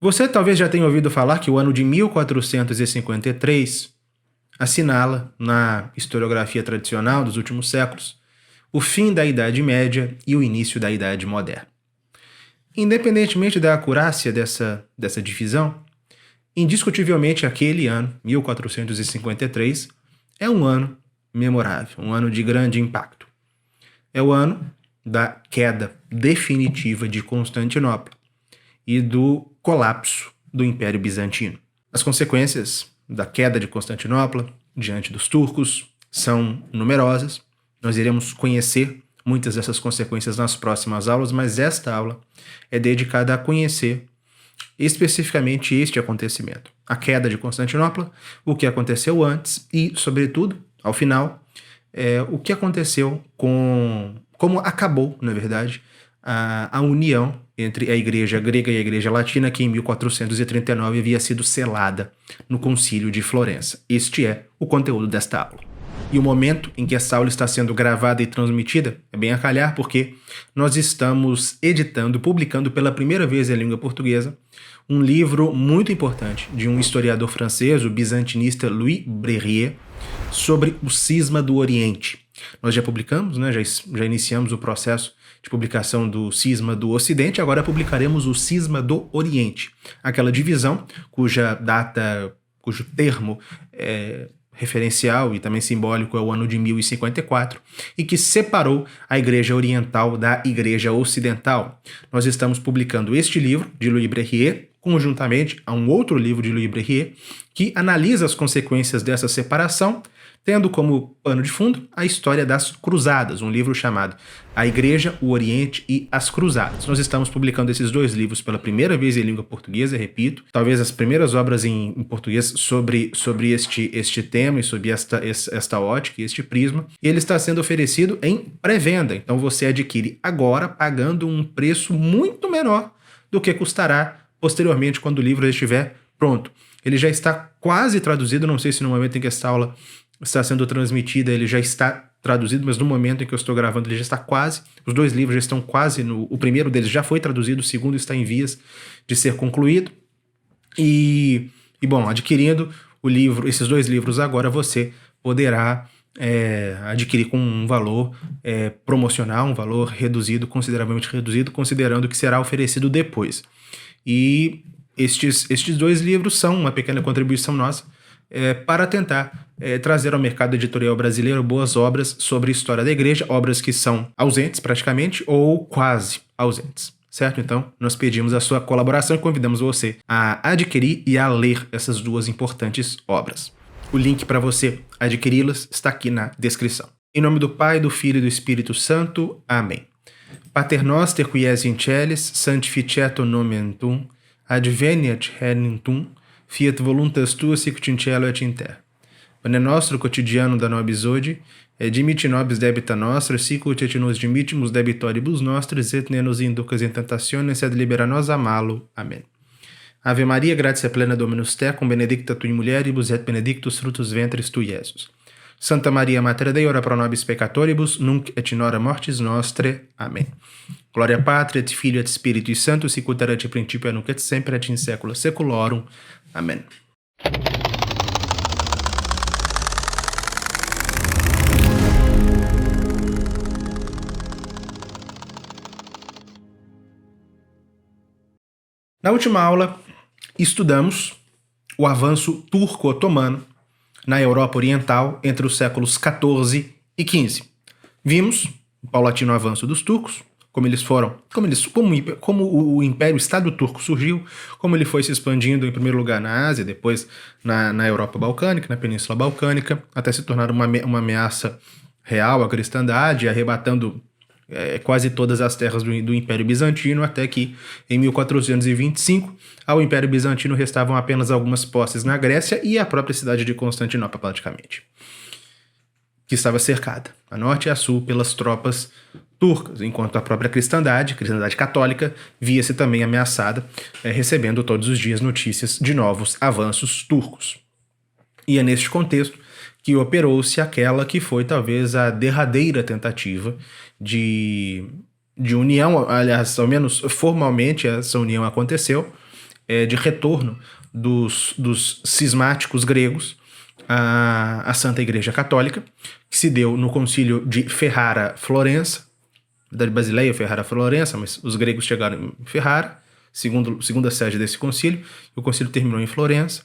Você talvez já tenha ouvido falar que o ano de 1453 assinala, na historiografia tradicional dos últimos séculos, o fim da Idade Média e o início da Idade Moderna. Independentemente da acurácia dessa divisão, indiscutivelmente aquele ano, 1453, é um ano memorável, um ano de grande impacto. É o ano da queda definitiva de Constantinopla e do colapso do Império Bizantino. As consequências da queda de Constantinopla diante dos turcos são numerosas. Nós iremos conhecer muitas dessas consequências nas próximas aulas, mas esta aula é dedicada a conhecer especificamente este acontecimento. A queda de Constantinopla, o que aconteceu antes e, sobretudo, ao final, o que aconteceu como acabou, na verdade, a união entre a Igreja Grega e a Igreja Latina, que em 1439 havia sido selada no Concílio de Florença. Este é o conteúdo desta aula. E o momento em que essa aula está sendo gravada e transmitida é bem a calhar, porque nós estamos editando, publicando pela primeira vez em língua portuguesa, um livro muito importante de um historiador francês, o bizantinista Louis Brérier, sobre o cisma do Oriente. Nós já publicamos, né, já iniciamos o processo de publicação do cisma do Ocidente, agora publicaremos o cisma do Oriente, aquela divisão cujo termo referencial e também simbólico é o ano de 1054, e que separou a Igreja Oriental da Igreja Ocidental. Nós estamos publicando este livro de Louis Brérier, conjuntamente a um outro livro de Louis Brérier, que analisa as consequências dessa separação, tendo como pano de fundo a história das Cruzadas, um livro chamado A Igreja, o Oriente e as Cruzadas. Nós estamos publicando esses dois livros pela primeira vez em língua portuguesa, repito, talvez as primeiras obras em português sobre este tema e sobre esta ótica e este prisma, e ele está sendo oferecido em pré-venda, então você adquire agora pagando um preço muito menor do que custará posteriormente quando o livro estiver pronto. Ele já está quase traduzido, não sei se no momento em que esta aula está sendo transmitida ele já está traduzido, mas no momento em que eu estou gravando ele já está quase, os dois livros já estão quase, o primeiro deles já foi traduzido, o segundo está em vias de ser concluído, e bom, adquirindo o livro, esses dois livros agora você poderá adquirir com um valor promocional, um valor reduzido, consideravelmente reduzido, considerando que será oferecido depois. E estes dois livros são uma pequena contribuição nossa para tentar trazer ao mercado editorial brasileiro boas obras sobre a história da igreja, obras que são ausentes praticamente ou quase ausentes, certo? Então, nós pedimos a sua colaboração e convidamos você a adquirir e a ler essas duas importantes obras. O link para você adquiri-las está aqui na descrição. Em nome do Pai, do Filho e do Espírito Santo. Amém. Pater noster qui es in celis, sanctificetur nomen tuum, adveniat regnum tuum, fiat voluntas tua sicut in cielo et in terra. Pane nostro quotidiano da nobis hodie, et dimitte nobis debita nostra, sicut et nos dimittimus debitoribus nostris, et ne nos inducas in tentationes, sed libera nos a malo. Amém. Ave Maria, gratia plena Dominus tecum, benedicta tui mulieribus, et benedictus fructus ventris tui, Iesus. Santa Maria, Mater Dei, ora pro nobis peccatoribus, nunc et in hora mortis nostre. Amém. Gloria Patri, et Filio, et Spiritui Sancto, sicut erat in principio, et nunc et semper, et in saecula saeculorum. Amém. Na última aula, estudamos o avanço turco-otomano na Europa Oriental entre os séculos XIV e XV. Vimos o paulatino avanço dos turcos, como o Império Estado Turco surgiu, como ele foi se expandindo em primeiro lugar na Ásia, depois na Europa Balcânica, na Península Balcânica, até se tornar uma ameaça real à cristandade, arrebatando quase todas as terras do Império Bizantino, até que em 1425 ao Império Bizantino restavam apenas algumas posses na Grécia e a própria cidade de Constantinopla praticamente, que estava cercada a norte e a sul pelas tropas turcas, enquanto a própria cristandade católica, via-se também ameaçada, recebendo todos os dias notícias de novos avanços turcos. E é neste contexto que operou-se aquela que foi talvez a derradeira tentativa de união, aliás, ao menos formalmente essa união aconteceu, de retorno dos cismáticos gregos à Santa Igreja Católica, que se deu no concílio de Ferrara-Florença, da Basileia, Ferrara-Florença, mas os gregos chegaram em Ferrara, segunda sede desse concílio, e o concílio terminou em Florença,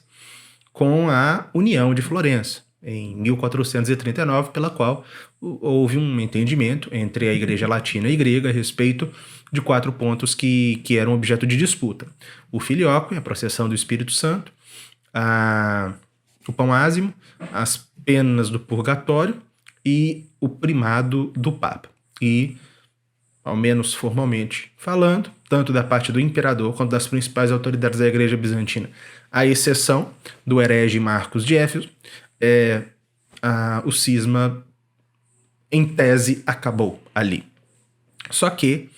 com a União de Florença, em 1439, pela qual houve um entendimento entre a Igreja Latina e Grega a respeito de 4 pontos que eram objeto de disputa: o filioque, a processão do Espírito Santo, o pão ázimo, as penas do purgatório e o primado do Papa. E, ao menos formalmente falando, tanto da parte do imperador quanto das principais autoridades da Igreja Bizantina, à exceção do herege Marcos de Éfeso, o cisma, em tese, acabou ali. Só que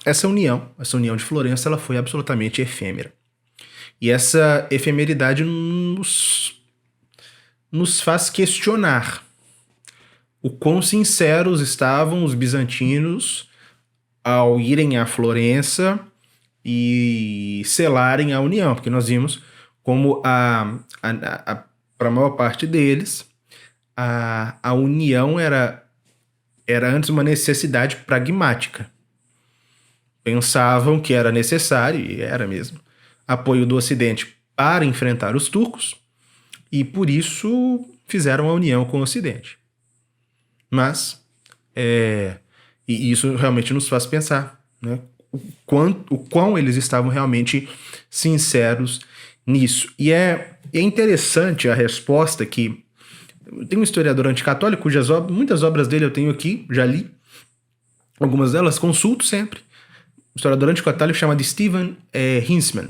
essa união de Florença, ela foi absolutamente efêmera. E essa efemeridade nos faz questionar o quão sinceros estavam os bizantinos ao irem a Florença e selarem a união, porque nós vimos como para a maior parte deles a união era antes uma necessidade pragmática. Pensavam que era necessário, e era mesmo, apoio do Ocidente para enfrentar os turcos, e por isso fizeram a união com o Ocidente. Mas, e isso realmente nos faz pensar, né, o quão eles estavam realmente sinceros nisso. E é interessante a resposta que tem um historiador anticatólico, muitas obras dele eu tenho aqui, já li, algumas delas consulto sempre. Um historiador anticatólico chamado Stephen Hinsman.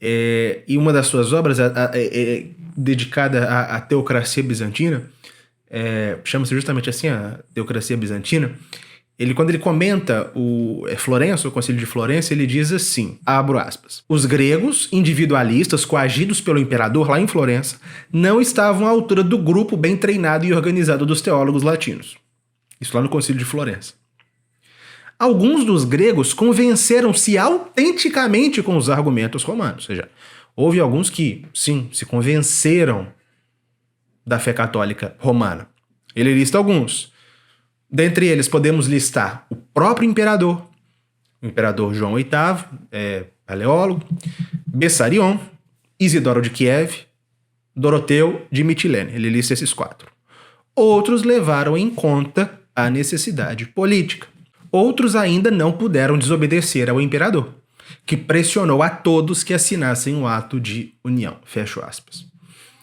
E uma das suas obras é dedicada à teocracia bizantina, chama-se justamente assim, a teocracia bizantina. Quando ele comenta Florença, o concílio de Florença, ele diz assim, abro aspas: os gregos, individualistas, coagidos pelo imperador lá em Florença, não estavam à altura do grupo bem treinado e organizado dos teólogos latinos. Isso lá no concílio de Florença. Alguns dos gregos convenceram-se autenticamente com os argumentos romanos. Ou seja, houve alguns que, sim, se convenceram da fé católica romana. Ele lista alguns. Dentre eles podemos listar o próprio imperador, o imperador João VIII, paleólogo, Bessarion, Isidoro de Kiev, Doroteu de Mitilene. Ele lista esses 4. Outros levaram em conta a necessidade política. Outros ainda não puderam desobedecer ao imperador, que pressionou a todos que assinassem o ato de união. Fecho aspas.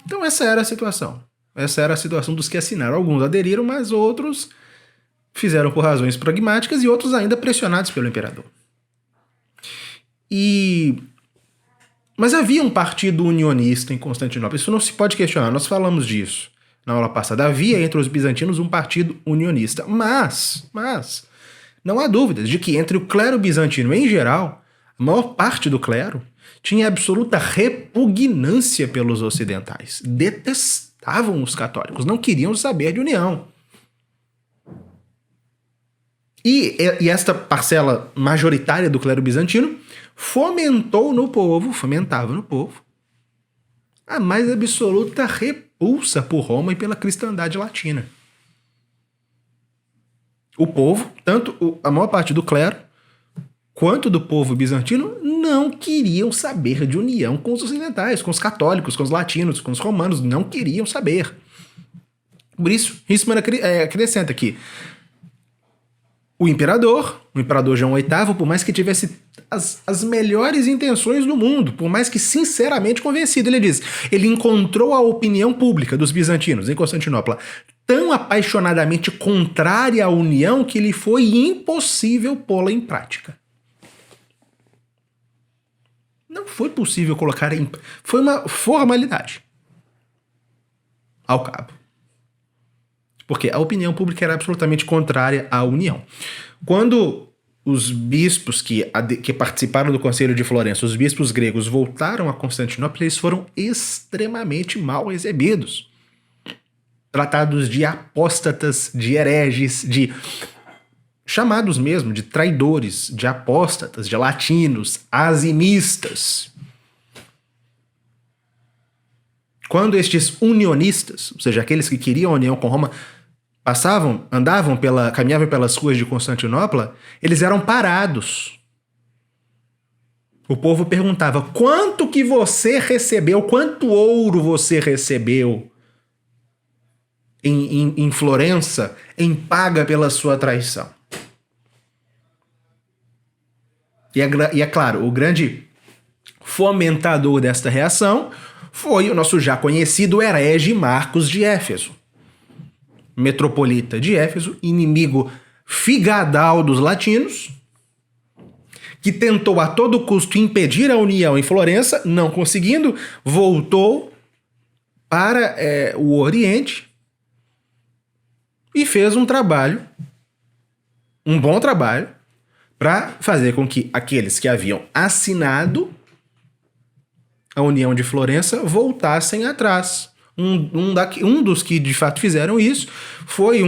Então essa era a situação. Essa era a situação dos que assinaram. Alguns aderiram, mas outros fizeram por razões pragmáticas e outros ainda pressionados pelo imperador. Mas havia um partido unionista em Constantinopla. Isso não se pode questionar. Nós falamos disso na aula passada. Havia entre os bizantinos um partido unionista. Mas não há dúvidas de que entre o clero bizantino em geral, a maior parte do clero tinha absoluta repugnância pelos ocidentais. Detestavam os católicos, não queriam saber de união. E esta parcela majoritária do clero bizantino fomentava no povo a mais absoluta repulsa por Roma e pela cristandade latina. O povo, tanto a maior parte do clero quanto do povo bizantino, não queriam saber de união com os ocidentais, com os católicos, com os latinos, com os romanos, não queriam saber. Por isso, Hissman acrescenta aqui: o imperador João VIII, por mais que tivesse as melhores intenções do mundo, por mais que sinceramente convencido, ele diz, ele encontrou a opinião pública dos bizantinos em Constantinopla tão apaixonadamente contrária à união que lhe foi impossível pô-la em prática. Não foi possível colocar foi uma formalidade ao cabo. Porque a opinião pública era absolutamente contrária à união. Quando os bispos que participaram do Conselho de Florença, os bispos gregos, voltaram a Constantinopla, eles foram extremamente mal recebidos. Tratados de apóstatas, de hereges, de chamados mesmo de traidores, de apóstatas, de latinos, azimistas. Quando estes unionistas, ou seja, aqueles que queriam a união com Roma, caminhavam pelas ruas de Constantinopla, eles eram parados. O povo perguntava: quanto que você recebeu, quanto ouro você recebeu em Florença em paga pela sua traição? E é claro, o grande fomentador desta reação foi o nosso já conhecido herege Marcos de Éfeso, metropolita de Éfeso, inimigo figadal dos latinos, que tentou a todo custo impedir a união em Florença, não conseguindo, voltou para o Oriente e fez um bom trabalho, para fazer com que aqueles que haviam assinado a União de Florença voltassem atrás. Um dos que de fato fizeram isso foi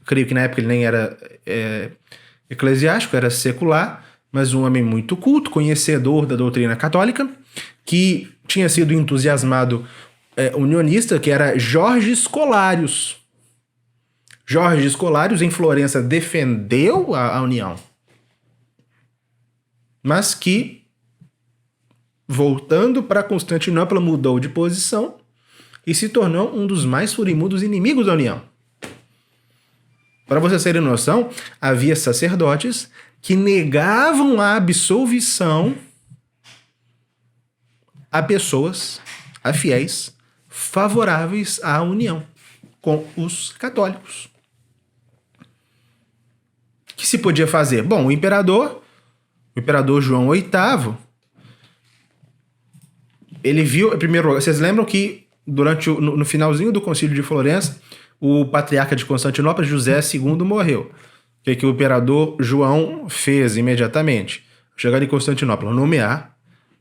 creio que na época ele nem era eclesiástico, era secular, mas um homem muito culto, conhecedor da doutrina católica, que tinha sido entusiasmado unionista, que era Jorge Scolarius. Jorge Scolarius, em Florença, defendeu a união, mas que, voltando para Constantinopla, mudou de posição e se tornou um dos mais furibundo inimigos da união. Para vocês terem noção, havia sacerdotes que negavam a absolvição a pessoas, a fiéis, favoráveis à união com os católicos. O que se podia fazer? Bom, o imperador João VIII, ele viu, primeiro, vocês lembram que no finalzinho do Concílio de Florença, o patriarca de Constantinopla, José II, morreu. O que o imperador João fez imediatamente? Chegar em Constantinopla, nomear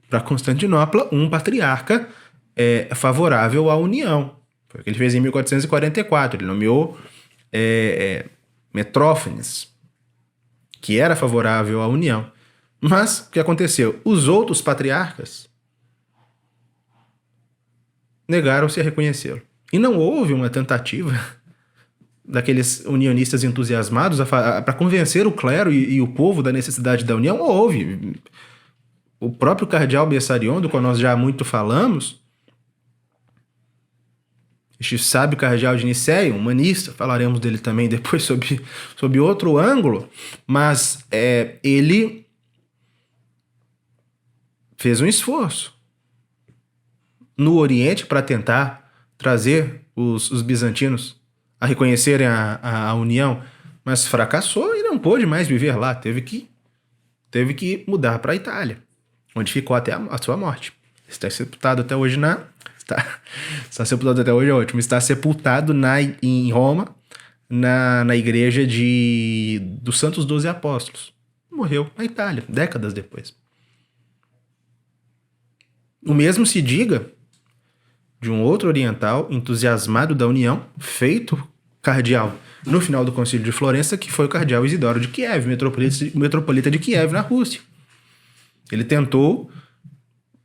para Constantinopla um patriarca favorável à união. Foi o que ele fez em 1444. Ele nomeou Metrófanes, que era favorável à união. Mas o que aconteceu? Os outros patriarcas negaram-se a reconhecê-lo. E não houve uma tentativa daqueles unionistas entusiasmados para convencer o clero e o povo da necessidade da união. Houve. O próprio cardeal Bessarion, do qual nós já muito falamos, este sábio cardeal de Nicéia, humanista, falaremos dele também depois sob outro ângulo, mas ele fez um esforço no Oriente para tentar trazer os bizantinos a reconhecerem a união, mas fracassou e não pôde mais viver lá. Teve que mudar para a Itália, onde ficou até a sua morte. Está sepultado até hoje está sepultado até hoje, é ótimo. Está sepultado em Roma, na igreja dos Santos 12 Apóstolos. Morreu na Itália, décadas depois. O mesmo se diga de um outro oriental entusiasmado da união, feito cardeal no final do Concílio de Florença, que foi o cardeal Isidoro de Kiev, metropolita de Kiev, na Rússia. Ele tentou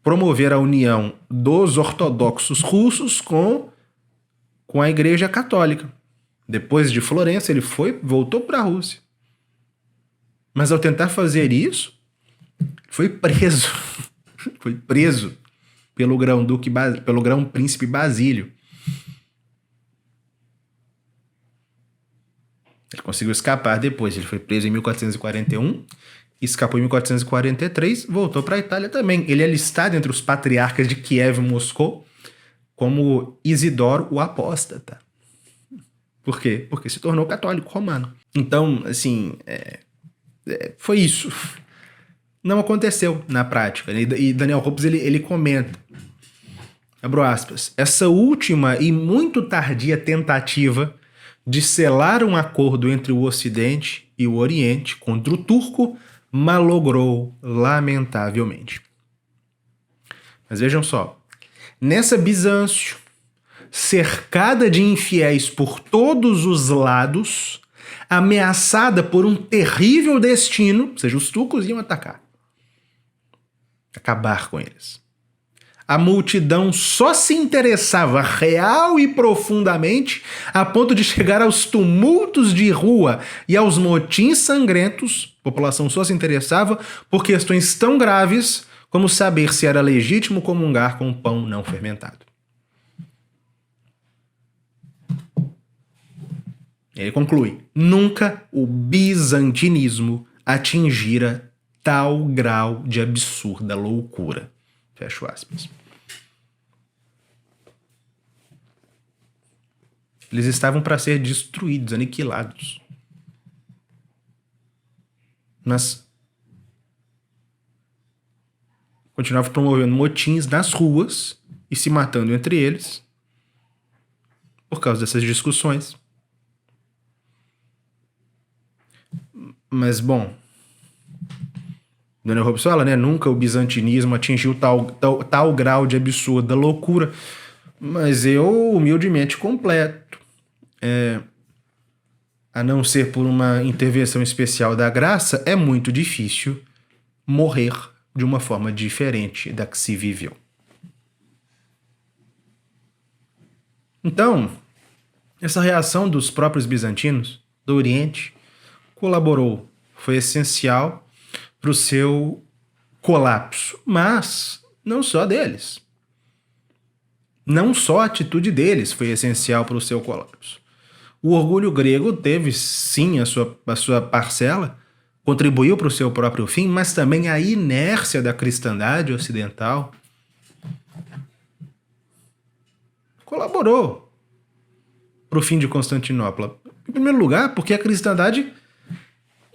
promover a união dos ortodoxos russos com a Igreja Católica. Depois de Florença, ele voltou para a Rússia. Mas ao tentar fazer isso, foi preso. Foi preso pelo grão-príncipe Basílio. Ele conseguiu escapar depois. Ele foi preso em 1441, escapou em 1443, voltou para a Itália também. Ele é listado entre os patriarcas de Kiev e Moscou como Isidoro o Apóstata. Por quê? Porque se tornou católico romano. Então, assim, foi isso. Não aconteceu na prática. E Daniel Hopes, ele comenta, abro aspas, essa última e muito tardia tentativa de selar um acordo entre o Ocidente e o Oriente contra o turco malogrou lamentavelmente. Mas vejam só, nessa Bizâncio, cercada de infiéis por todos os lados, ameaçada por um terrível destino, ou seja, os turcos iam atacar, acabar com eles. A multidão só se interessava real e profundamente a ponto de chegar aos tumultos de rua e aos motins sangrentos. A população só se interessava por questões tão graves como saber se era legítimo comungar com pão não fermentado. Ele conclui: nunca o bizantinismo atingira tal grau de absurda loucura. Fecho aspas. Eles estavam para ser destruídos, aniquilados. Mas continuavam promovendo motins nas ruas e se matando entre eles por causa dessas discussões. Mas, bom, Daniel Hobbes fala, né? Nunca o bizantinismo atingiu tal grau de absurda loucura. Mas eu, humildemente, completo. A não ser por uma intervenção especial da graça, é muito difícil morrer de uma forma diferente da que se viveu. Então, essa reação dos próprios bizantinos do Oriente colaborou, foi essencial para o seu colapso, mas não só deles. Não só a atitude deles foi essencial para o seu colapso. O orgulho grego teve, sim, a sua parcela, contribuiu para o seu próprio fim, mas também a inércia da cristandade ocidental colaborou para o fim de Constantinopla. Em primeiro lugar, porque a cristandade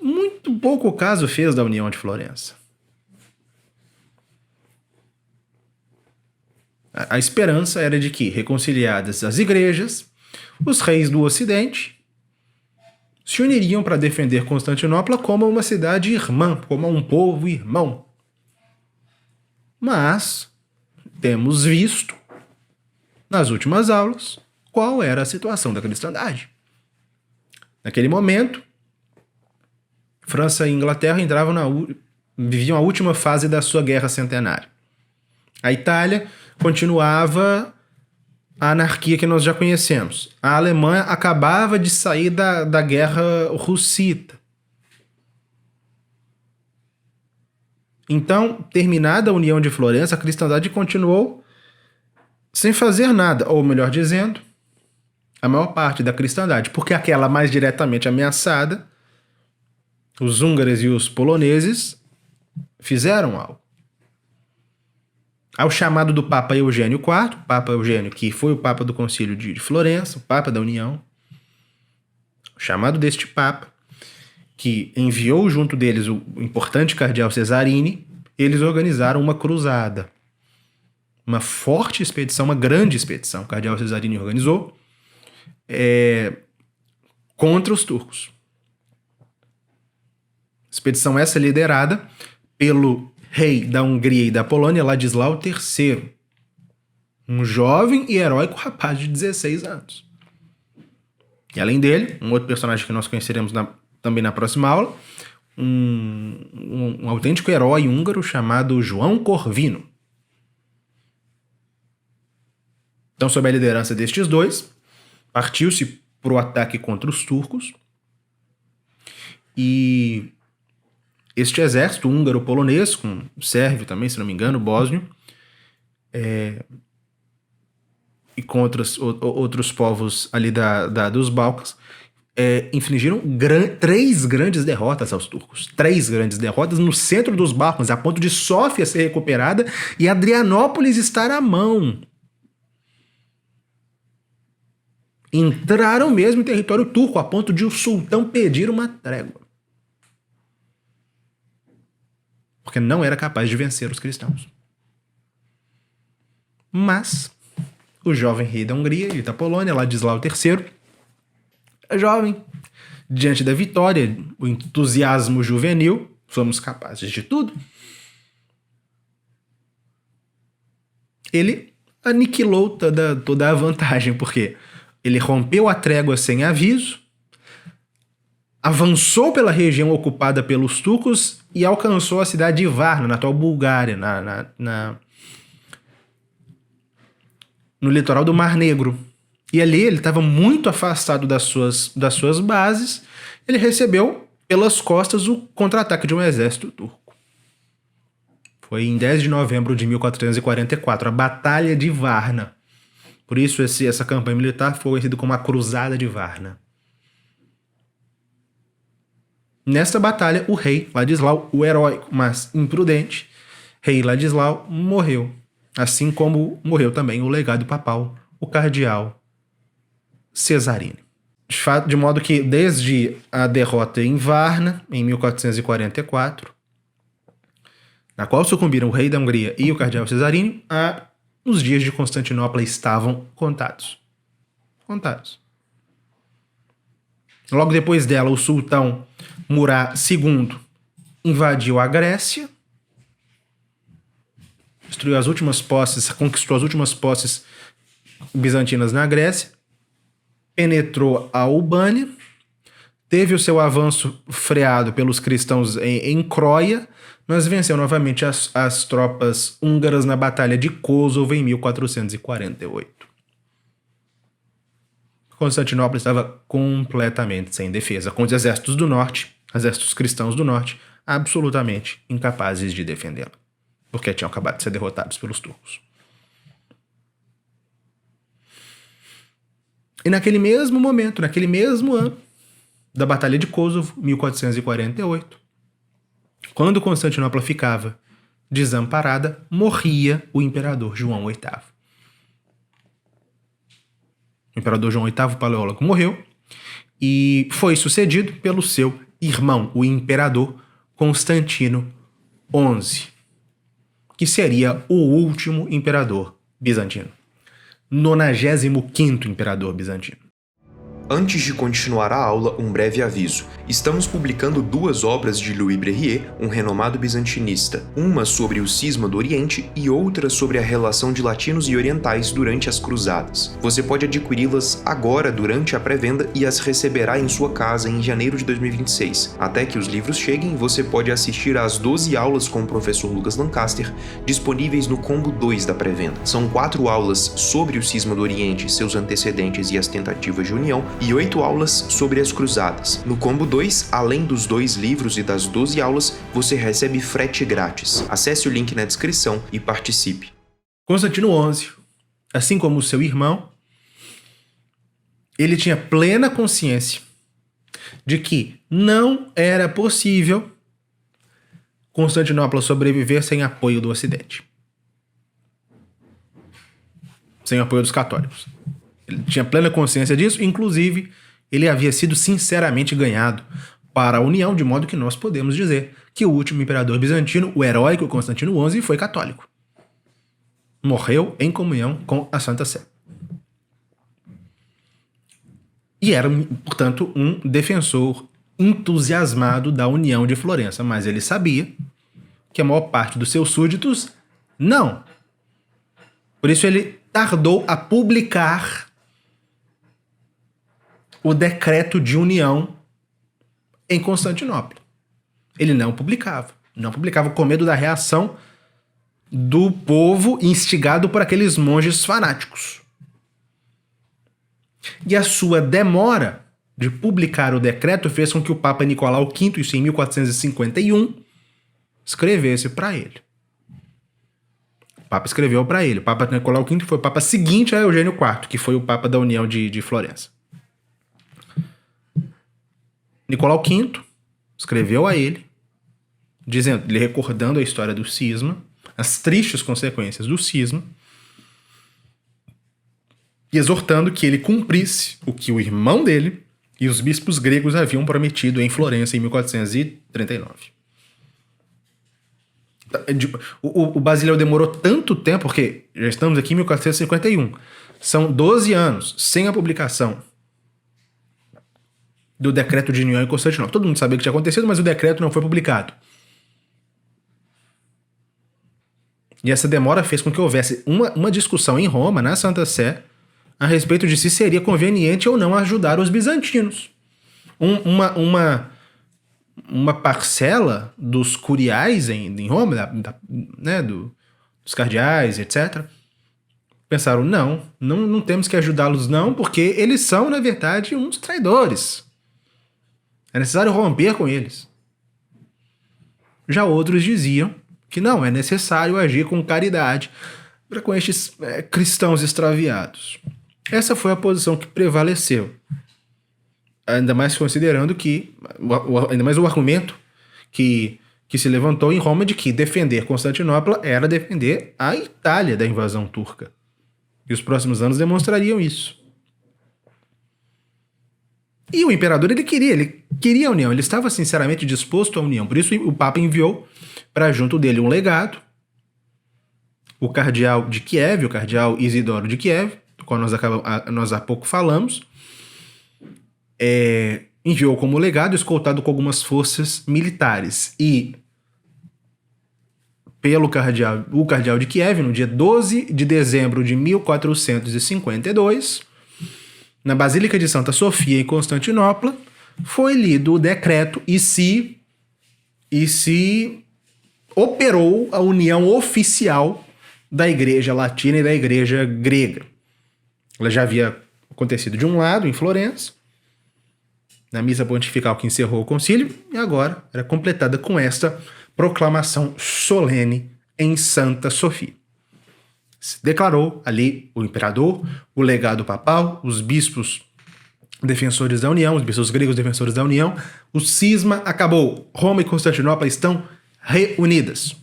muito pouco caso fez da União de Florença. A esperança era de que, reconciliadas as igrejas, os reis do Ocidente se uniriam para defender Constantinopla como uma cidade irmã, como um povo irmão. Mas temos visto, nas últimas aulas, qual era a situação da cristandade. Naquele momento, França e Inglaterra viviam a última fase da sua guerra centenária. A Itália continuava a anarquia que nós já conhecemos. A Alemanha acabava de sair da guerra russita. Então, terminada a União de Florença, a cristandade continuou sem fazer nada, ou melhor dizendo, a maior parte da cristandade, porque aquela mais diretamente ameaçada, os húngaros e os poloneses, fizeram algo. Ao chamado do Papa Eugênio IV, Papa Eugênio, que foi o Papa do Concílio de Florença, o Papa da União, o chamado deste Papa, que enviou junto deles o importante cardeal Cesarini, eles organizaram uma cruzada. Uma forte expedição, uma grande expedição, o cardeal Cesarini organizou, contra os turcos. Expedição essa liderada pelo rei da Hungria e da Polônia, Ladislau III. Um jovem e heróico rapaz de 16 anos. E além dele, um outro personagem que nós conheceremos também na próxima aula, um autêntico herói húngaro chamado João Corvino. Então, sob a liderança destes dois, partiu-se para o ataque contra os turcos e este exército húngaro-polonês, com sérvio também, se não me engano, bósnio, e contra outros povos ali dos Balcãs, infligiram 3 grandes derrotas aos turcos. 3 grandes derrotas no centro dos Balcãs, a ponto de Sófia ser recuperada e Adrianópolis estar à mão. Entraram mesmo em território turco, a ponto de o sultão pedir uma trégua. Porque não era capaz de vencer os cristãos. Mas o jovem rei da Hungria e da Polônia, Ladislau III, jovem, diante da vitória, o entusiasmo juvenil, somos capazes de tudo, ele aniquilou toda a vantagem, porque ele rompeu a trégua sem aviso, avançou pela região ocupada pelos turcos e alcançou a cidade de Varna, na atual Bulgária, no litoral do Mar Negro. E ali ele estava muito afastado das suas bases. Ele recebeu pelas costas o contra-ataque de um exército turco. Foi em 10 de novembro de 1444, a Batalha de Varna. Por isso essa campanha militar foi conhecida como a Cruzada de Varna. Nesta batalha, o rei Ladislau, o heróico, mas imprudente, rei Ladislau, morreu. Assim como morreu também o legado papal, o cardeal Cesarini. De modo que, desde a derrota em Varna, em 1444, na qual sucumbiram o rei da Hungria e o cardeal Cesarini, os dias de Constantinopla estavam contados. Logo depois dela, o sultão Murad II invadiu a Grécia, destruiu as últimas posses, conquistou as últimas posses bizantinas na Grécia, penetrou a Albânia, teve o seu avanço freado pelos cristãos em Croia, mas venceu novamente as tropas húngaras na Batalha de Kosovo em 1448. Constantinopla estava completamente sem defesa, com os exércitos do norte, exércitos cristãos do norte, absolutamente incapazes de defendê-la, porque tinham acabado de ser derrotados pelos turcos. E naquele mesmo momento, naquele mesmo ano da Batalha de Kosovo, 1448, quando Constantinopla ficava desamparada, morria o imperador João VIII. O imperador João VIII Paleólogo morreu e foi sucedido pelo seu irmão, o imperador Constantino XI, que seria o último imperador bizantino. 95º imperador bizantino. Antes de continuar a aula, um breve aviso. Estamos publicando 2 obras de Louis Brahier, um renomado bizantinista, uma sobre o cisma do Oriente e outra sobre a relação de latinos e orientais durante as cruzadas. Você pode adquiri-las agora durante a pré-venda e as receberá em sua casa em janeiro de 2026. Até que os livros cheguem, você pode assistir às 12 aulas com o professor Lucas Lancaster, disponíveis no combo 2 da pré-venda. São 4 aulas sobre o cisma do Oriente, seus antecedentes e as tentativas de união, e 8 aulas sobre as cruzadas. No combo 2, além dos 2 livros e das 12 aulas, você recebe frete grátis. Acesse o link na descrição e participe. Constantino XI, assim como o seu irmão, ele tinha plena consciência de que não era possível Constantinopla sobreviver sem apoio do Ocidente. Sem apoio dos católicos. Ele tinha plena consciência disso, inclusive ele havia sido sinceramente ganhado para a união, de modo que nós podemos dizer que o último imperador bizantino, o heróico Constantino XI, foi católico. Morreu em comunhão com a Santa Sé. E era, portanto, um defensor entusiasmado da união de Florença, mas ele sabia que a maior parte dos seus súditos não. Por isso ele tardou a publicar o decreto de união em Constantinopla. Ele não publicava com medo da reação do povo instigado por aqueles monges fanáticos. E a sua demora de publicar o decreto fez com que o Papa Nicolau V, isso em 1451, escrevesse para ele. O Papa escreveu para ele. O Papa Nicolau V foi o Papa seguinte a Eugênio IV, que foi o Papa da União de Florença. Nicolau V escreveu a ele, lhe recordando a história do cisma, as tristes consequências do cisma, e exortando que ele cumprisse o que o irmão dele e os bispos gregos haviam prometido em Florença em 1439. O Basileu demorou tanto tempo, porque já estamos aqui em 1451. São 12 anos sem a publicação do decreto de união em Constantinopla. Todo mundo sabia o que tinha acontecido, mas o decreto não foi publicado. E essa demora fez com que houvesse uma discussão em Roma, na Santa Sé, a respeito de se seria conveniente ou não ajudar os bizantinos. uma parcela dos curiais em Roma, né, dos cardeais, etc., pensaram, não temos que ajudá-los não, porque eles são, na verdade, uns traidores. É necessário romper com eles. Já outros diziam que não, é necessário agir com caridade para com estes cristãos extraviados. Essa foi a posição que prevaleceu. Ainda mais considerando que, ainda mais o argumento que se levantou em Roma de que defender Constantinopla era defender a Itália da invasão turca. E os próximos anos demonstrariam isso. E o imperador, ele queria a união, ele estava sinceramente disposto à união. Por isso o Papa enviou para junto dele um legado, o cardeal de Kiev, o cardeal Isidoro de Kiev, do qual nós há pouco falamos, enviou como legado, escoltado com algumas forças militares. E pelo o cardeal de Kiev, no dia 12 de dezembro de 1452, na Basílica de Santa Sofia, em Constantinopla, foi lido o decreto e se operou a união oficial da Igreja Latina e da Igreja Grega. Ela já havia acontecido de um lado, em Florença, na missa pontifical que encerrou o concílio, e agora era completada com esta proclamação solene em Santa Sofia. Se declarou ali o imperador, o legado papal, os bispos defensores da União, os bispos gregos defensores da União, o cisma acabou. Roma e Constantinopla estão reunidas.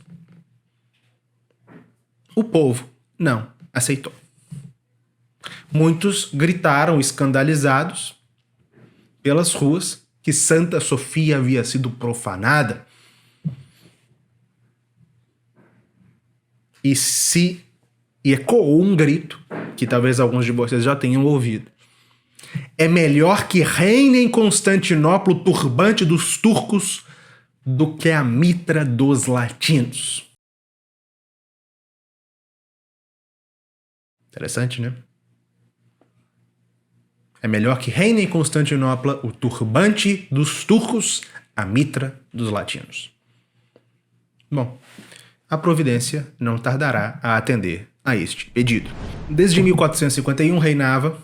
O povo não aceitou. Muitos gritaram escandalizados pelas ruas que Santa Sofia havia sido profanada. E ecoou um grito que talvez alguns de vocês já tenham ouvido. É melhor que reine em Constantinopla o turbante dos turcos do que a mitra dos latinos. Interessante, né? É melhor que reine em Constantinopla o turbante dos turcos, a mitra dos latinos. Bom, a providência não tardará a atender a este pedido. Desde 1451 reinava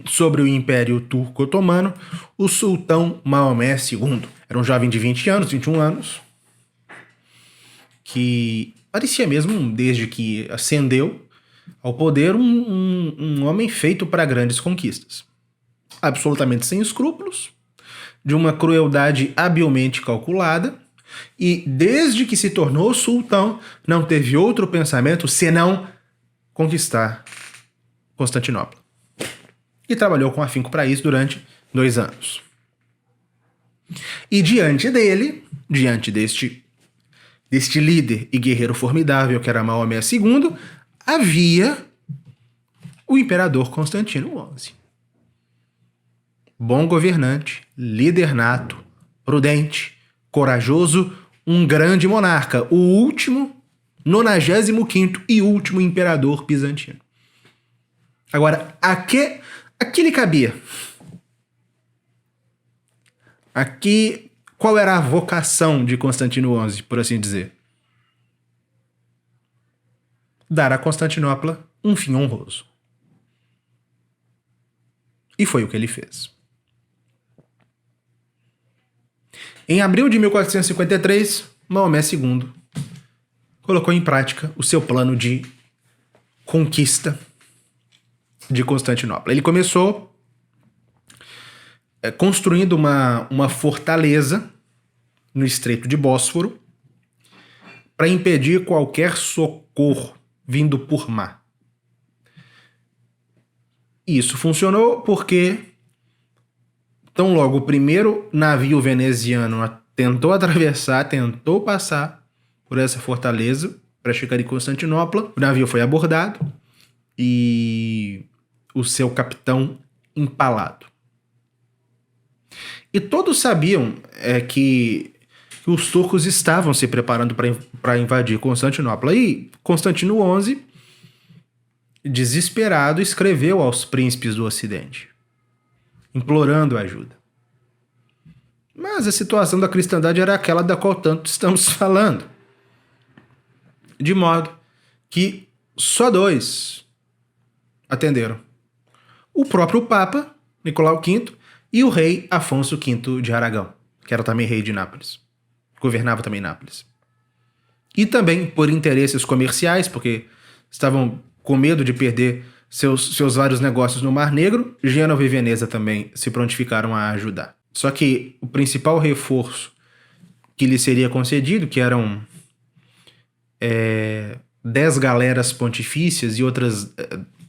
sobre o Império Turco-Otomano o sultão Maomé II. Era um jovem de 21 anos, que parecia mesmo, desde que ascendeu ao poder, um homem feito para grandes conquistas. Absolutamente sem escrúpulos, de uma crueldade habilmente calculada, e desde que se tornou sultão, não teve outro pensamento senão conquistar Constantinopla. E trabalhou com afinco para isso durante 2 anos. E diante deste líder e guerreiro formidável que era Maomé II, havia o imperador Constantino XI. Bom governante, líder nato, prudente, corajoso, um grande monarca, o último, 95º e último imperador bizantino. Agora, a que lhe cabia? Aqui, qual era a vocação de Constantino XI, por assim dizer? Dar a Constantinopla um fim honroso. E foi o que ele fez. Em abril de 1453, Maomé II colocou em prática o seu plano de conquista de Constantinopla. Ele começou construindo uma fortaleza no Estreito de Bósforo para impedir qualquer socorro vindo por mar. Isso funcionou porque tão logo o primeiro navio veneziano tentou passar por essa fortaleza para chegar em Constantinopla, o navio foi abordado e o seu capitão empalado. E todos sabiam que os turcos estavam se preparando para invadir Constantinopla. E Constantino XI, desesperado, escreveu aos príncipes do Ocidente. implorando ajuda. Mas a situação da cristandade era aquela da qual tanto estamos falando. De modo que só 2 atenderam. O próprio Papa, Nicolau V, e o rei Afonso V de Aragão, que era também rei de Nápoles. Governava também Nápoles. E também por interesses comerciais, porque estavam com medo de perder seus vários negócios no Mar Negro, Gênova e Veneza também se prontificaram a ajudar. Só que o principal reforço que lhe seria concedido, que eram 10 galeras pontifícias e outras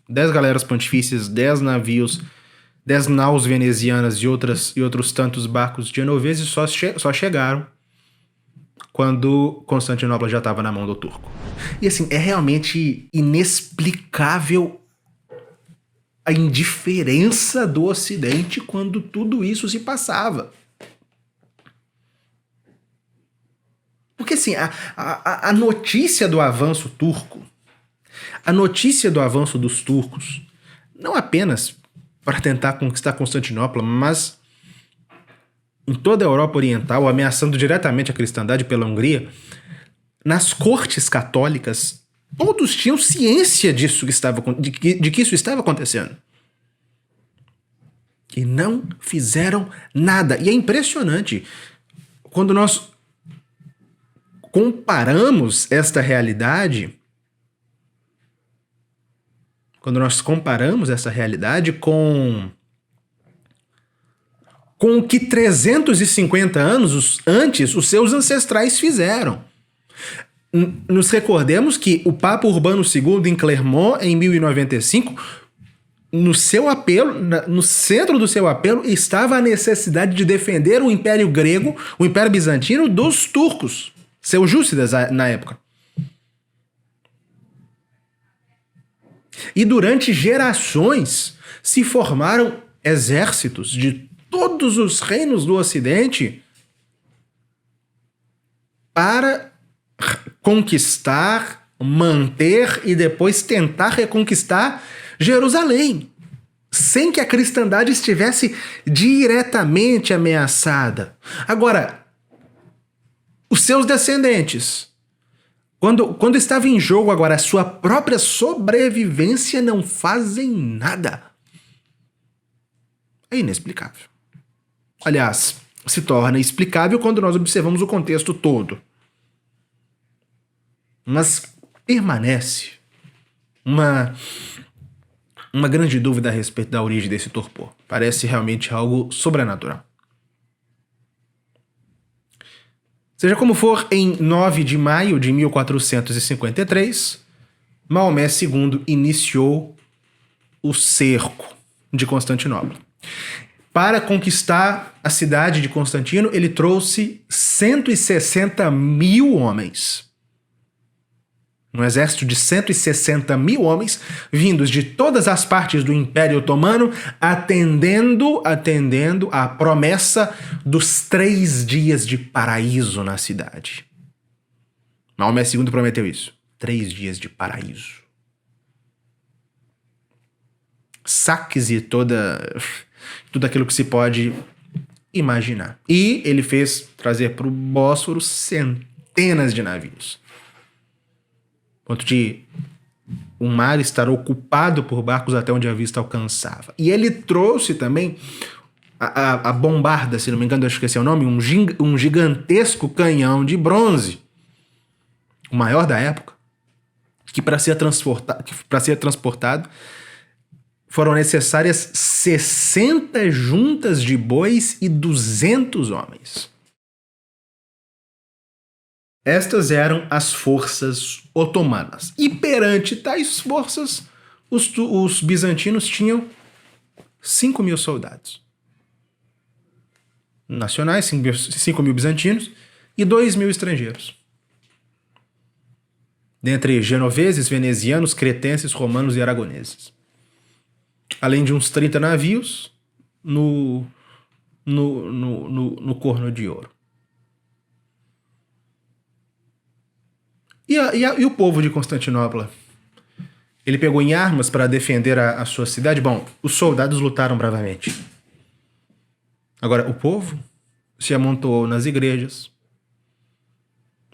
10 galeras pontifícias, 10 navios, 10 naus venezianas e outros tantos barcos genoveses só chegaram quando Constantinopla já estava na mão do turco. E assim, é realmente inexplicável a indiferença do Ocidente quando tudo isso se passava. Porque assim, a notícia do avanço turco, a notícia do avanço dos turcos, não apenas para tentar conquistar Constantinopla, mas em toda a Europa Oriental, ameaçando diretamente a cristandade pela Hungria, nas cortes católicas, todos tinham ciência disso de que isso estava acontecendo. E não fizeram nada. E é impressionante quando nós comparamos esta realidade, com o que 350 anos antes os seus ancestrais fizeram. Nos recordemos que o Papa Urbano II, em Clermont, em 1095, no centro do seu apelo, estava a necessidade de defender o Império Grego, o Império Bizantino, dos turcos, seljúcidas na época. E durante gerações se formaram exércitos de todos os reinos do Ocidente para conquistar, manter e depois tentar reconquistar Jerusalém, sem que a cristandade estivesse diretamente ameaçada. Agora, os seus descendentes, quando estava em jogo agora a sua própria sobrevivência, não fazem nada. É inexplicável. Aliás, se torna explicável quando nós observamos o contexto todo. Mas permanece uma grande dúvida a respeito da origem desse torpor. Parece realmente algo sobrenatural. Seja como for, em 9 de maio de 1453, Maomé II iniciou o cerco de Constantinopla. Para conquistar a cidade de Constantino, ele trouxe 160 mil homens. Um exército de 160 mil homens, vindos de todas as partes do Império Otomano, atendendo à promessa dos 3 dias de paraíso na cidade. Maomé II prometeu isso. 3 dias de paraíso. Saques e tudo aquilo que se pode imaginar. E ele fez trazer para o Bósforo centenas de navios. Ponto de o mar estar ocupado por barcos até onde a vista alcançava. E ele trouxe também a bombarda, se não me engano, eu esqueci o nome, um gigantesco canhão de bronze, o maior da época, que para ser transportado foram necessárias 60 juntas de bois e 200 homens. Estas eram as forças otomanas. E perante tais forças, os bizantinos tinham 5 mil soldados nacionais, 5 mil bizantinos e 2 mil estrangeiros. Dentre genoveses, venezianos, cretenses, romanos e aragoneses. Além de uns 30 navios no Corno de Ouro. E o povo de Constantinopla? Ele pegou em armas para defender a sua cidade? Bom, os soldados lutaram bravamente. Agora, o povo se amontoou nas igrejas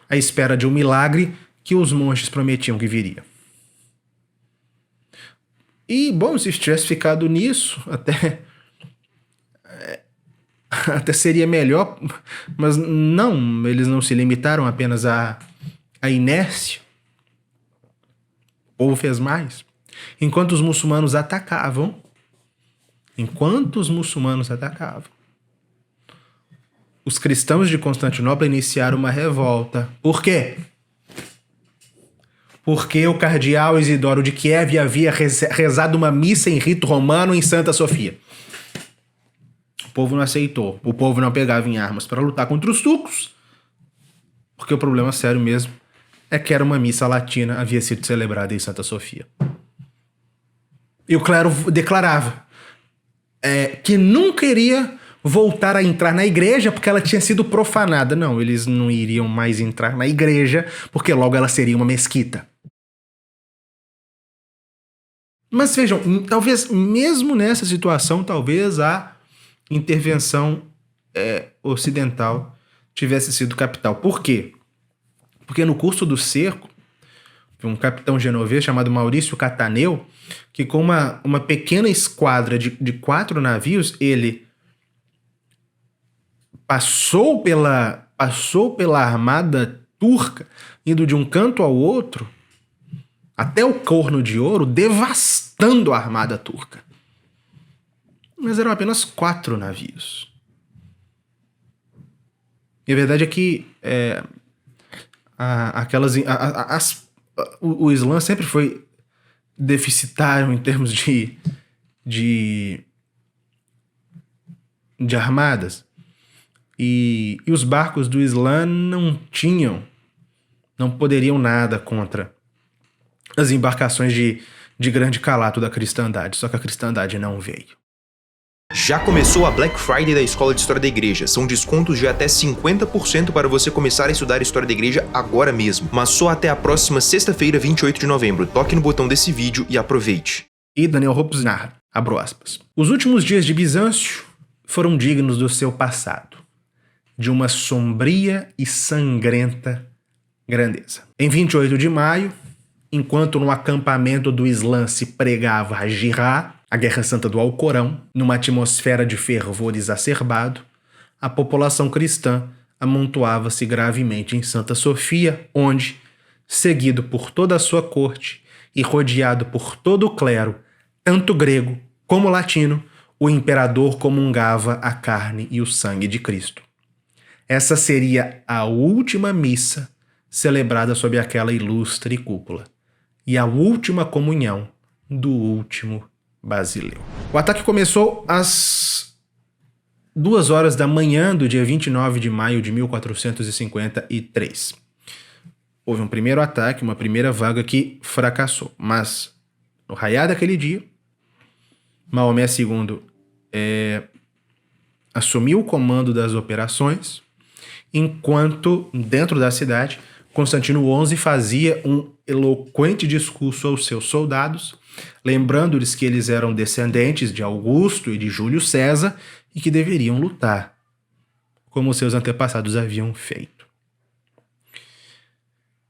à espera de um milagre que os monges prometiam que viria. E, bom, se tivesse ficado nisso, até seria melhor, mas não, eles não se limitaram apenas à inércia. O povo fez mais. Enquanto os muçulmanos atacavam, os cristãos de Constantinopla iniciaram uma revolta. Por quê? Porque o cardeal Isidoro de Kiev havia rezado uma missa em rito romano em Santa Sofia. O povo não aceitou. O povo não pegava em armas para lutar contra os turcos, porque o problema sério mesmo é que era uma missa latina, havia sido celebrada em Santa Sofia. E o clero declarava que nunca iria voltar a entrar na igreja porque ela tinha sido profanada. Não, eles não iriam mais entrar na igreja porque logo ela seria uma mesquita. Mas vejam, talvez mesmo nessa situação, talvez a intervenção ocidental tivesse sido capital. Por quê? Porque no curso do cerco, um capitão genovês chamado Maurício Cataneu, que com uma pequena esquadra de 4 navios, ele passou pela armada turca, indo de um canto ao outro, até o Corno de Ouro, devastando a armada turca. Mas eram apenas 4 navios. E a verdade é que o Islã sempre foi deficitário em termos de armadas. E os barcos do Islã não poderiam nada contra as embarcações de grande calato da cristandade. Só que a cristandade não veio. Já começou a Black Friday da Escola de História da Igreja. São descontos de até 50% para você começar a estudar História da Igreja agora mesmo. Mas só até a próxima sexta-feira, 28 de novembro. Toque no botão desse vídeo e aproveite. E Daniel Hopes narra, abro aspas, os últimos dias de Bizâncio foram dignos do seu passado, de uma sombria e sangrenta grandeza. Em 28 de maio, enquanto no acampamento do Islã se pregava a Jihad, a Guerra Santa do Alcorão, numa atmosfera de fervor exacerbado, a população cristã amontoava-se gravemente em Santa Sofia, onde, seguido por toda a sua corte e rodeado por todo o clero, tanto grego como latino, o imperador comungava a carne e o sangue de Cristo. Essa seria a última missa celebrada sob aquela ilustre cúpula e a última comunhão do último Basileu. O ataque começou às 2 horas da manhã do dia 29 de maio de 1453. Houve um primeiro ataque, uma primeira vaga que fracassou, mas no raiar daquele dia, Maomé II assumiu o comando das operações, enquanto dentro da cidade Constantino XI fazia um eloquente discurso aos seus soldados, lembrando-lhes que eles eram descendentes de Augusto e de Júlio César e que deveriam lutar, como seus antepassados haviam feito.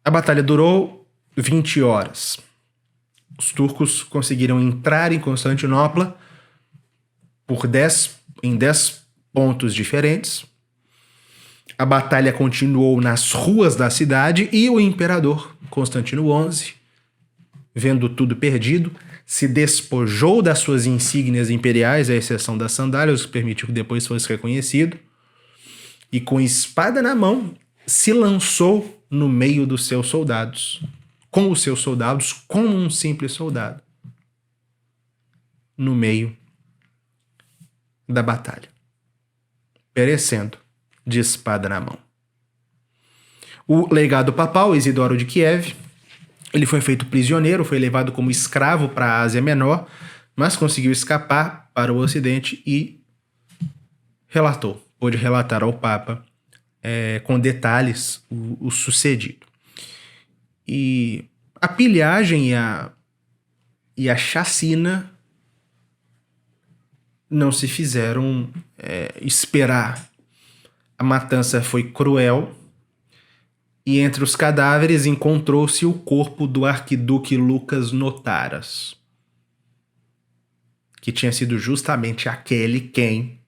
A batalha durou 20 horas. Os turcos conseguiram entrar em Constantinopla em 10 pontos diferentes. A batalha continuou nas ruas da cidade e o imperador Constantino XI, vendo tudo perdido, se despojou das suas insígnias imperiais, à exceção das sandálias, o que permitiu que depois fosse reconhecido, e com espada na mão se lançou no meio dos seus soldados, com os seus soldados, como um simples soldado, no meio da batalha, perecendo de espada na mão. O legado papal, Isidoro de Kiev, ele foi feito prisioneiro, foi levado como escravo para a Ásia Menor, mas conseguiu escapar para o Ocidente e pôde relatar ao Papa com detalhes o sucedido. E a pilhagem e a chacina não se fizeram esperar. A matança foi cruel e entre os cadáveres encontrou-se o corpo do arquiduque Lucas Notaras, que tinha sido justamente aquele quem,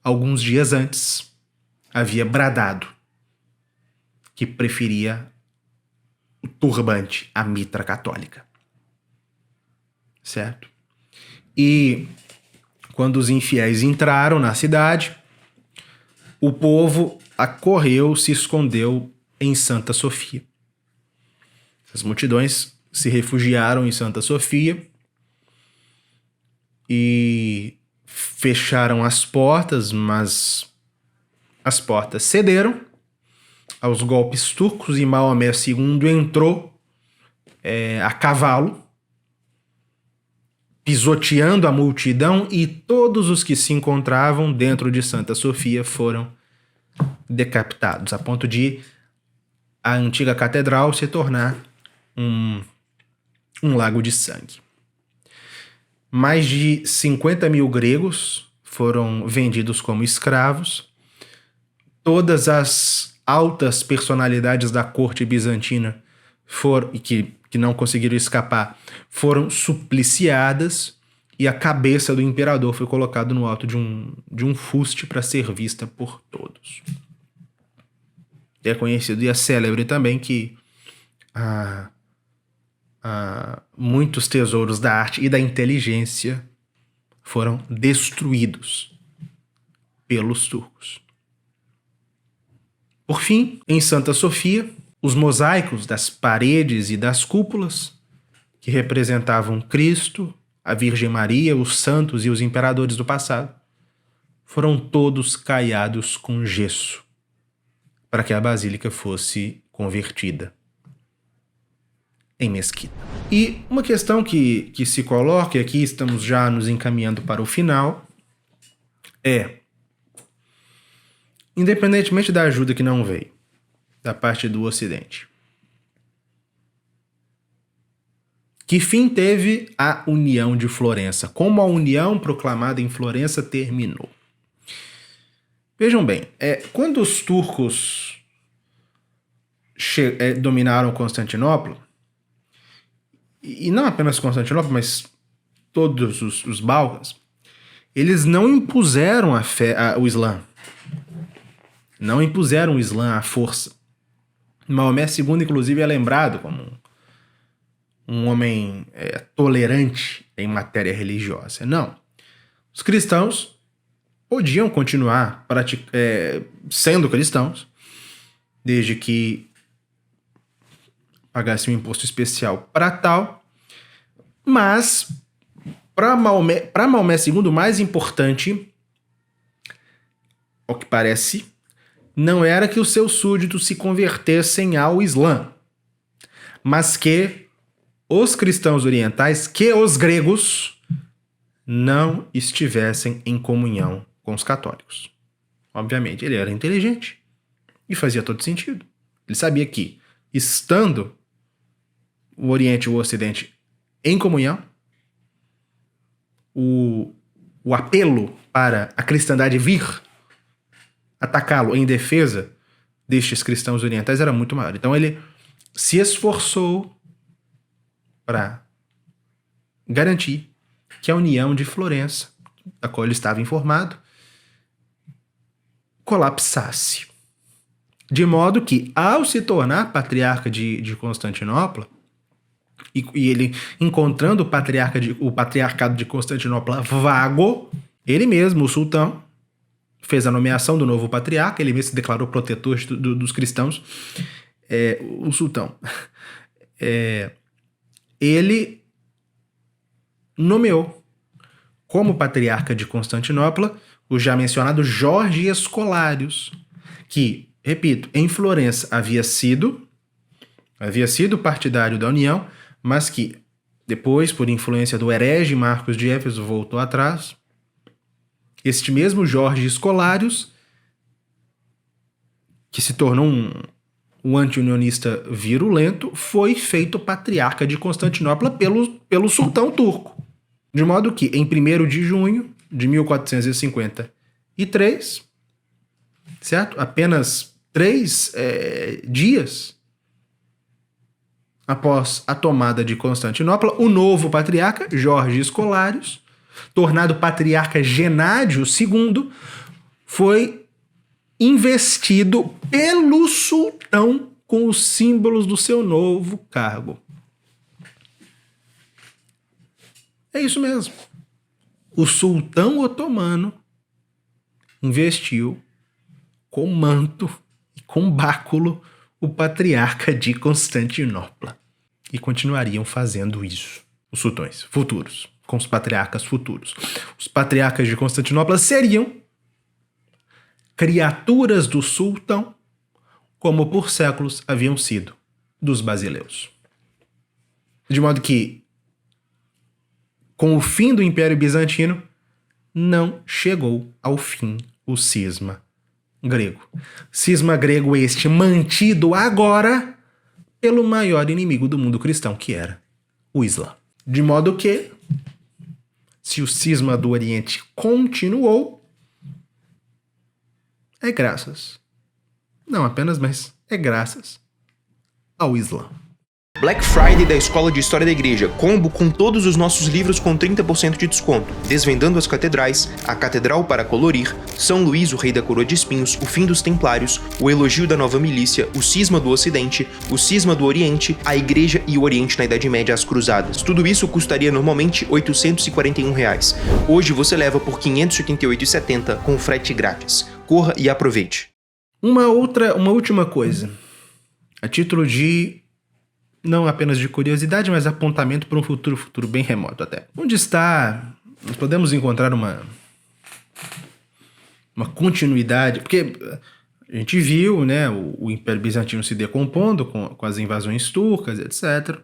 alguns dias antes, havia bradado que preferia o turbante à mitra católica. Certo? E quando os infiéis entraram na cidade, o povo acorreu, se escondeu em Santa Sofia. As multidões se refugiaram em Santa Sofia e fecharam as portas, mas as portas cederam aos golpes turcos e Maomé II entrou a cavalo, pisoteando a multidão, e todos os que se encontravam dentro de Santa Sofia foram decapitados, a ponto de a antiga catedral se tornar um lago de sangue. Mais de 50 mil gregos foram vendidos como escravos. Todas as altas personalidades da corte bizantina que não conseguiram escapar foram supliciadas e a cabeça do imperador foi colocada no alto de um fuste para ser vista por todos. É conhecido e é célebre também que muitos tesouros da arte e da inteligência foram destruídos pelos turcos. Por fim, em Santa Sofia, os mosaicos das paredes e das cúpulas, que representavam Cristo, a Virgem Maria, os santos e os imperadores do passado, foram todos caiados com gesso, para que a basílica fosse convertida em mesquita. E uma questão que se coloca, e aqui estamos já nos encaminhando para o final, independentemente da ajuda que não veio da parte do Ocidente, que fim teve a União de Florença? Como a união proclamada em Florença terminou? Vejam bem, quando os turcos dominaram Constantinopla, e não apenas Constantinopla, mas todos os Balcãs, eles não impuseram o Islã. Não impuseram o Islã à força. Maomé II, inclusive, é lembrado como um homem tolerante em matéria religiosa. Não. Os cristãos podiam continuar sendo cristãos, desde que pagasse um imposto especial para tal, mas para Maomé II, o mais importante, ao que parece, não era que os seus súditos se convertessem ao Islã, mas que os cristãos orientais, que os gregos, não estivessem em comunhão com os católicos. Obviamente, ele era inteligente e fazia todo sentido. Ele sabia que, estando o Oriente e o Ocidente em comunhão, o apelo para a cristandade vir atacá-lo em defesa destes cristãos orientais era muito maior. Então ele se esforçou para garantir que a União de Florença, da qual ele estava informado, colapsasse. De modo que, ao se tornar patriarca de Constantinopla, e ele encontrando o patriarcado de Constantinopla vago, ele mesmo, o sultão, fez a nomeação do novo patriarca, ele mesmo se declarou protetor dos cristãos. O sultão, ele nomeou como patriarca de Constantinopla o já mencionado Jorge Escolarius, que, repito, em Florença havia sido partidário da União, mas que depois, por influência do herege Marcos de Éfeso, voltou atrás. Este mesmo Jorge Escolarius, que se tornou um anti-unionista virulento, foi feito patriarca de Constantinopla pelo sultão turco. De modo que, em 1º de junho de 1453, certo? Apenas 3 dias após a tomada de Constantinopla, o novo patriarca, Jorge Escolarius, tornado patriarca Genádio II, foi investido pelo sultão com os símbolos do seu novo cargo. É isso mesmo. O sultão otomano investiu com manto e com báculo o patriarca de Constantinopla. E continuariam fazendo isso, os sultões futuros, com os patriarcas futuros. Os patriarcas de Constantinopla seriam criaturas do sultão, como por séculos haviam sido dos basileus. De modo que, com o fim do Império Bizantino, não chegou ao fim o cisma grego. Cisma grego este mantido agora pelo maior inimigo do mundo cristão, que era o Islã. De modo que, se o cisma do Oriente continuou, é graças, não apenas, mas é graças ao Islã. Black Friday da Escola de História da Igreja, combo com todos os nossos livros com 30% de desconto. Desvendando as Catedrais, A Catedral para Colorir, São Luís, o Rei da Coroa de Espinhos, O Fim dos Templários, O Elogio da Nova Milícia, O Cisma do Ocidente, O Cisma do Oriente, A Igreja e o Oriente na Idade Média, As Cruzadas. Tudo isso custaria normalmente R$ 841. Hoje você leva por R$ 588,70 com frete grátis. Corra e aproveite. Uma última coisa. A título de não apenas de curiosidade, mas apontamento para um futuro bem remoto até. Onde está... Nós podemos encontrar uma continuidade, porque a gente viu, né, o Império Bizantino se decompondo com as invasões turcas, etc.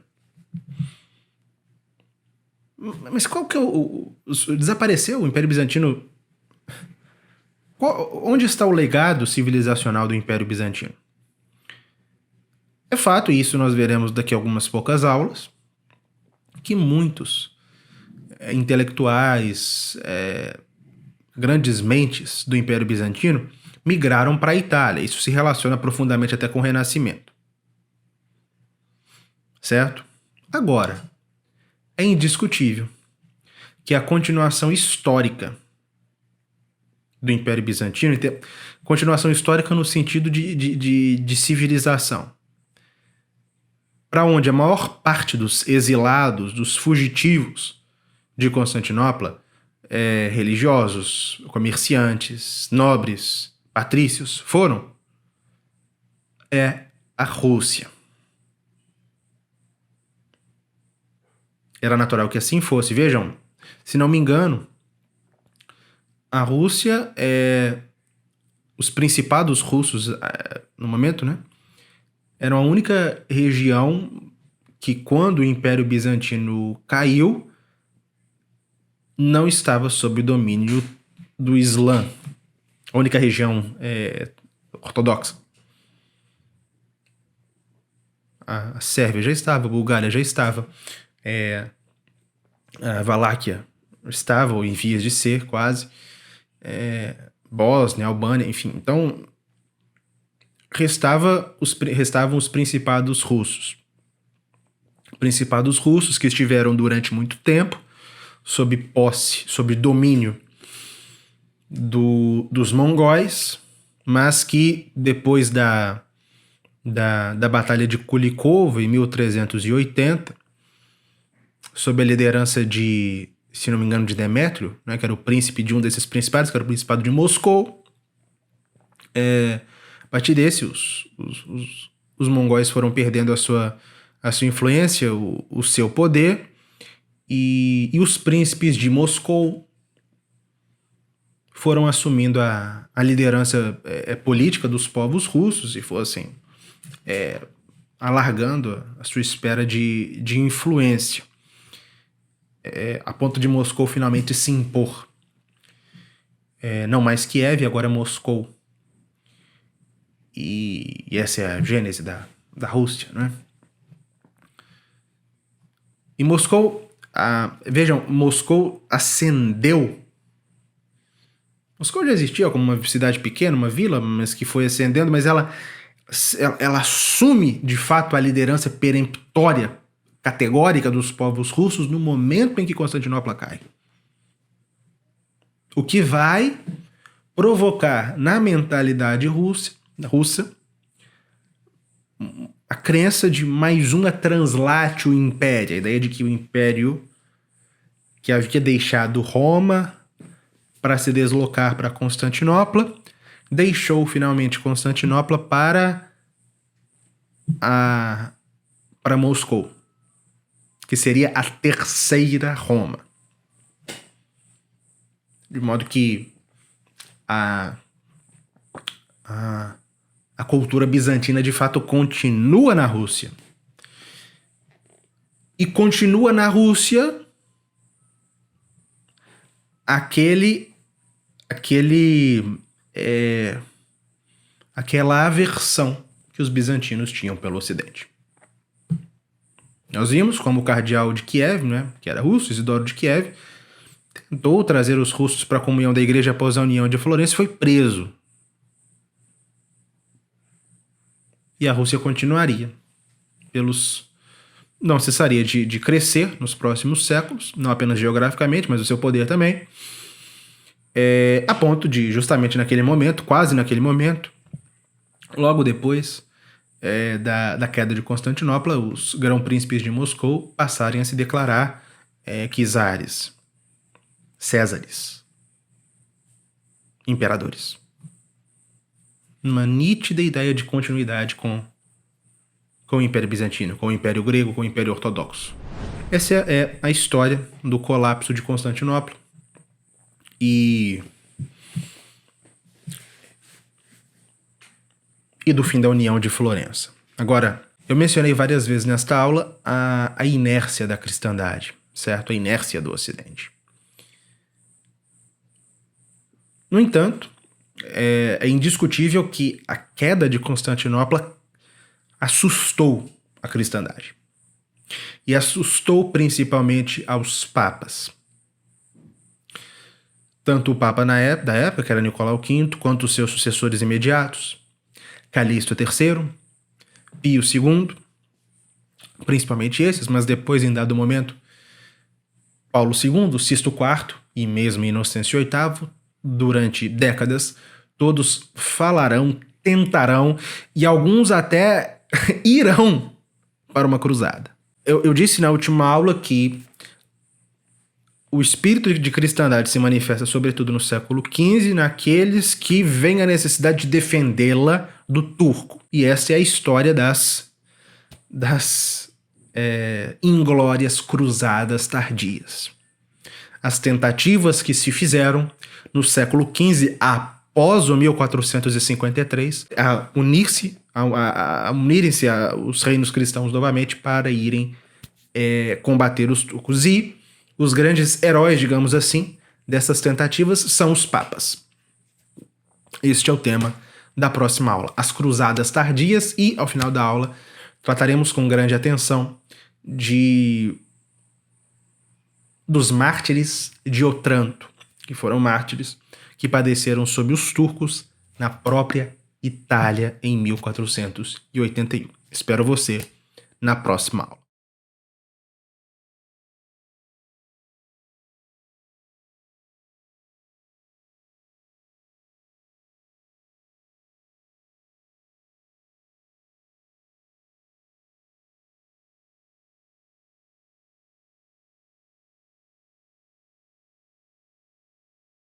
Mas qual que é desapareceu o Império Bizantino? Onde está o legado civilizacional do Império Bizantino? É fato, e isso nós veremos daqui a algumas poucas aulas, que muitos intelectuais, grandes mentes do Império Bizantino migraram para a Itália. Isso se relaciona profundamente até com o Renascimento. Certo? Agora, é indiscutível que a continuação histórica do Império Bizantino, continuação histórica no sentido de civilização, para onde a maior parte dos exilados, dos fugitivos de Constantinopla, religiosos, comerciantes, nobres, patrícios, foram, é a Rússia. Era natural que assim fosse. Vejam, se não me engano, a Rússia, os principados russos, no momento, né, era a única região que, quando o Império Bizantino caiu, não estava sob o domínio do Islã. A única região ortodoxa. A Sérvia já estava, a Bulgária já estava, a Valáquia estava, ou em vias de ser, quase, Bósnia, Albânia, enfim. Então, restavam os principados russos. Principados russos que estiveram durante muito tempo sob posse, sob domínio dos mongóis, mas que depois da Batalha de Kulikovo, em 1380, sob a liderança de, se não me engano, de Demétrio, né, que era o príncipe de um desses principados, que era o Principado de Moscou, a partir desse, os mongóis foram perdendo a sua influência, o seu poder, e os príncipes de Moscou foram assumindo a liderança política dos povos russos e fossem alargando a sua esfera de influência, a ponto de Moscou finalmente se impor. Não mais Kiev, agora Moscou. E essa é a gênese da Rússia, né? E Moscou, vejam, Moscou ascendeu Moscou já existia como uma cidade pequena, uma vila, mas que foi ascendendo, mas ela assume, de fato, a liderança peremptória, categórica dos povos russos no momento em que Constantinopla cai. O que vai provocar na mentalidade russa a crença de mais uma translatio império, a ideia de que o império que havia deixado Roma para se deslocar para Constantinopla, deixou finalmente Constantinopla para Moscou, que seria a terceira Roma. De modo que a cultura bizantina de fato continua na Rússia. E continua na Rússia aquela aversão que os bizantinos tinham pelo Ocidente. Nós vimos como o cardeal de Kiev, né, que era russo, Isidoro de Kiev, tentou trazer os russos para a comunhão da igreja após a união de Florença e foi preso. E a Rússia continuaria. Não cessaria de crescer nos próximos séculos, não apenas geograficamente, mas o seu poder também, a ponto de, justamente naquele momento, quase naquele momento, logo depois da queda de Constantinopla, os grão-príncipes de Moscou passarem a se declarar czares, césares, imperadores. Uma nítida ideia de continuidade com o Império Bizantino, com o Império Grego, com o Império Ortodoxo. Essa é a história do colapso de Constantinopla e do fim da União de Florença. Agora, eu mencionei várias vezes nesta aula a inércia da cristandade, certo? A inércia do Ocidente. No entanto, é indiscutível que a queda de Constantinopla assustou a cristandade. E assustou principalmente aos papas. Tanto o papa da época, que era Nicolau V, quanto os seus sucessores imediatos, Calixto III, Pio II, principalmente esses, mas depois, em dado momento, Paulo II, Sisto IV e mesmo Inocêncio VIII, durante décadas, todos falarão, tentarão e alguns até irão para uma cruzada. Eu disse na última aula que o espírito de cristandade se manifesta sobretudo no século XV, naqueles que veem a necessidade de defendê-la do turco. E essa é a história das inglórias cruzadas tardias. As tentativas que se fizeram no século XV, após o 1453, a unirem-se os reinos cristãos novamente para irem combater os turcos. E os grandes heróis, digamos assim, dessas tentativas são os papas. Este é o tema da próxima aula, as cruzadas tardias, e ao final da aula trataremos com grande atenção dos mártires de Otranto, que foram mártires que padeceram sob os turcos na própria Itália em 1481. Espero você na próxima aula.